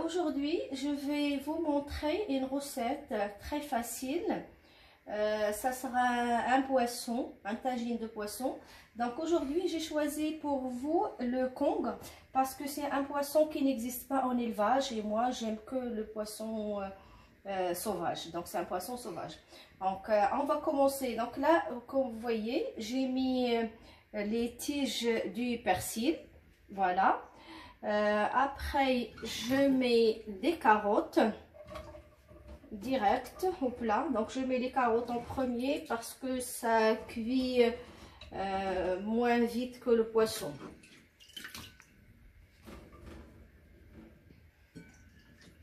Aujourd'hui, je vais vous montrer une recette très facile. Ça sera un poisson, un tagine de poisson. Donc aujourd'hui, j'ai choisi pour vous le Kong parce que c'est un poisson qui n'existe pas en élevage et moi, j'aime que le poisson sauvage. Donc c'est un poisson sauvage. Donc on va commencer. Donc là, comme vous voyez, j'ai mis les tiges du persil. Voilà. Après, je mets des carottes direct au plat. Donc, je mets les carottes en premier parce que ça cuit moins vite que le poisson.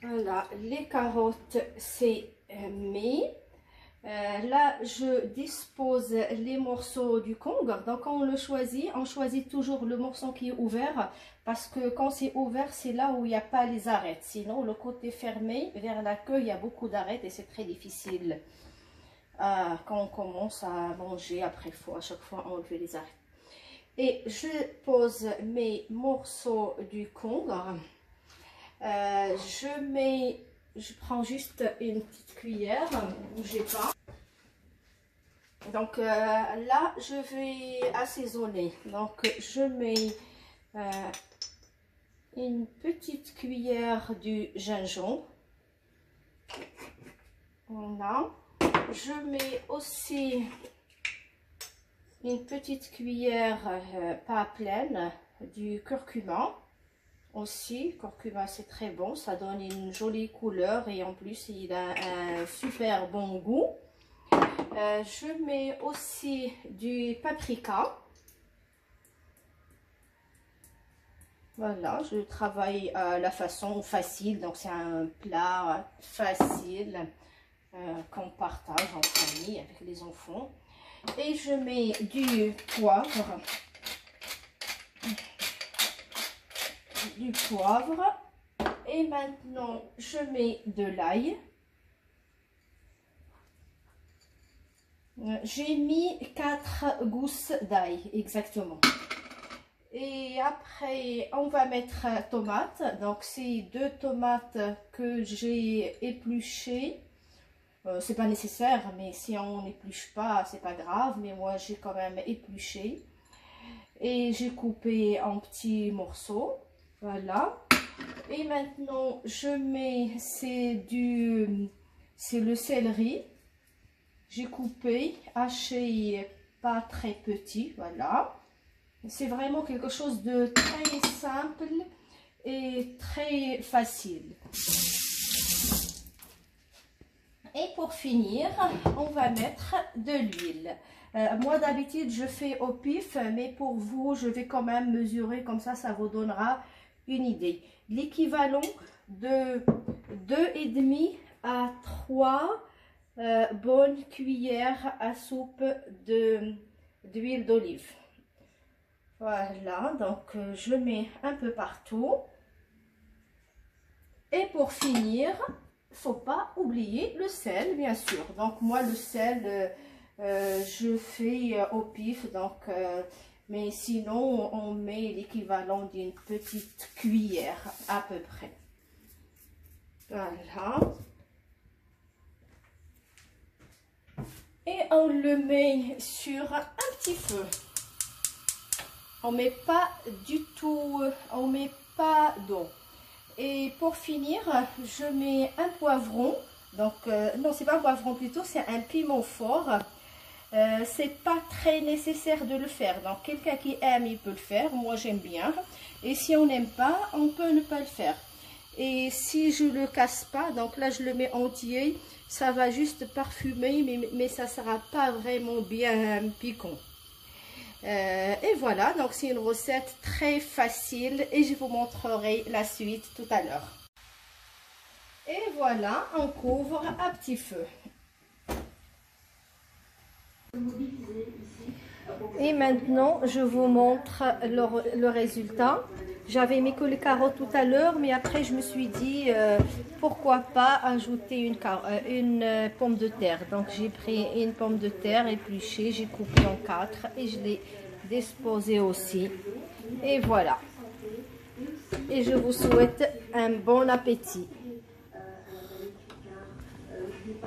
Voilà, les carottes, c'est mis. Là, je dispose les morceaux du Kong. Donc, on choisit toujours le morceau qui est ouvert parce que quand c'est ouvert, c'est là où il n'y a pas les arêtes. Sinon, le côté fermé, vers la queue, il y a beaucoup d'arêtes et c'est très difficile. Quand on commence à manger, après, il faut à chaque fois enlever les arêtes. Et je pose mes morceaux du Kong. Je prends juste une petite cuillère, bougez pas. Donc là, je vais assaisonner. Donc je mets une petite cuillère du gingembre. Voilà. Je mets aussi une petite cuillère, pas pleine, du curcuma. Aussi, curcuma c'est très bon, ça donne une jolie couleur et en plus il a un super bon goût. Je mets aussi du paprika. Voilà, je travaille à la façon facile, donc c'est un plat facile qu'on partage en famille avec les enfants. Et je mets du poivre. Et maintenant je mets de l'ail. J'ai mis 4 gousses d'ail exactement. Et après on va mettre tomates. Donc c'est 2 tomates que j'ai épluchées. C'est pas nécessaire, mais si on n'épluche pas c'est pas grave, mais moi j'ai quand même épluché et j'ai coupé en petits morceaux. Voilà. Et maintenant, je mets, c'est le céleri. J'ai coupé, haché, pas très petit, voilà. C'est vraiment quelque chose de très simple et très facile. Et pour finir, on va mettre de l'huile. Moi d'habitude, je fais au pif, mais pour vous, je vais quand même mesurer, comme ça vous donnera une idée. L'équivalent de 2,5 à 3 bonnes cuillères à soupe d'huile d'olive. Voilà, donc je mets un peu partout. Et pour finir, faut pas oublier le sel, bien sûr. Donc moi, le sel, je fais au pif, donc... mais sinon, on met l'équivalent d'une petite cuillère à peu près. Voilà. Et on le met sur un petit feu. On met pas du tout, on met pas d'eau. Et pour finir, je mets un poivron. Donc, non, c'est pas un poivron plutôt, c'est un piment fort. C'est pas très nécessaire de le faire, donc quelqu'un qui aime il peut le faire, moi j'aime bien, et si on n'aime pas on peut ne pas le faire. Et si je le casse pas, donc là je le mets entier, ça va juste parfumer, mais ça sera pas vraiment bien piquant. Et voilà, donc c'est une recette très facile et je vous montrerai la suite tout à l'heure. Et voilà, on couvre à petit feu. Et maintenant, je vous montre le résultat. J'avais mis que les carottes tout à l'heure, mais après, je me suis dit, pourquoi pas ajouter une pomme de terre. Donc, j'ai pris une pomme de terre épluchée, j'ai coupé en 4 et je l'ai disposée aussi. Et voilà. et je vous souhaite un bon appétit.